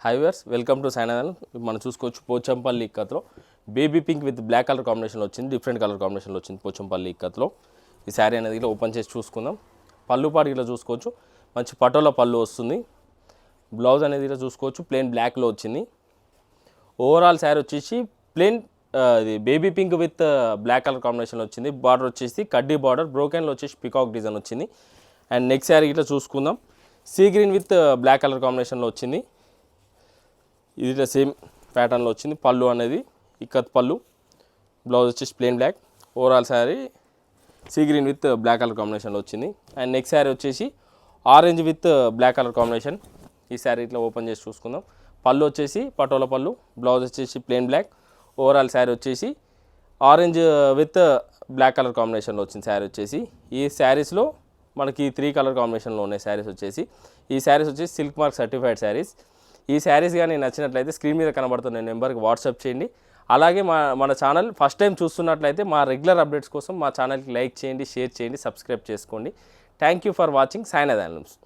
హైవర్స్ welcome to Sainadhan. మనం చూసుకోవచ్చు పోచంపల్లి ఇక్కత్లో baby pink with black colour కాంబినేషన్లో వచ్చింది, డిఫరెంట్ కలర్ కాంబినేషన్లో వచ్చింది పోచంపల్లి ఇక్కత్లో. ఈ శారీ అనేది ఇలా ఓపెన్ చేసి చూసుకుందాం. పళ్ళు పాటు ఇట్లా చూసుకోవచ్చు, మంచి పటోలా పళ్ళు వస్తుంది. బ్లౌజ్ అనేది ఇలా చూసుకోవచ్చు, ప్లెయిన్ బ్లాక్లో వచ్చింది. ఓవరాల్ శారీ వచ్చేసి ప్లెయిన్ ఇది baby pink with black colour కాంబినేషన్లో వచ్చింది. బార్డర్ వచ్చేసి కడ్డీ బార్డర్, బ్రోకెన్లో వచ్చేసి పికాక్ డిజైన్ వచ్చింది. అండ్ నెక్స్ట్ శారీ ఇట్లా చూసుకుందాం, sea green with black colour కాంబినేషన్లో వచ్చింది. ఇది ఇట్లా సేమ్ ప్యాటర్న్లో వచ్చింది. పళ్ళు అనేది ఇక్కత్ పళ్ళు, బ్లౌజ్ వచ్చేసి plain black. Overall sari sea green with black colour కాంబినేషన్లో వచ్చింది. అండ్ నెక్స్ట్ శారీ వచ్చేసి orange with black colour combination. ఈ శారీ ఇట్లా ఓపెన్ చేసి చూసుకుందాం. పళ్ళు వచ్చేసి పటోలా పళ్ళు, బ్లౌజ్ వచ్చేసి ప్లెయిన్ బ్లాక్. ఓవరాల్ శారీ వచ్చేసి ఆరెంజ్ విత్ బ్లాక్ కలర్ కాంబినేషన్లో వచ్చింది శారీ వచ్చేసి. ఈ శారీస్లో మనకి 3 కలర్ కాంబినేషన్లో ఉన్నాయి శారీస్ వచ్చేసి. ఈ శారీస్ వచ్చేసి సిల్క్ మార్క్ సర్టిఫైడ్ శారీస్. ఈ శారీస్ కానీ నచ్చినట్లయితే స్క్రీన్ మీద కనబడుతున్న నెంబర్కి వాట్సాప్ చేయండి. అలాగే మన ఛానల్ ఫస్ట్ టైం చూస్తున్నట్లయితే మా రెగ్యులర్ అప్డేట్స్ కోసం మా ఛానల్కి లైక్ చేయండి, షేర్ చేయండి, సబ్స్క్రైబ్ చేసుకోండి. Thank you for watching Sainadhan handlooms.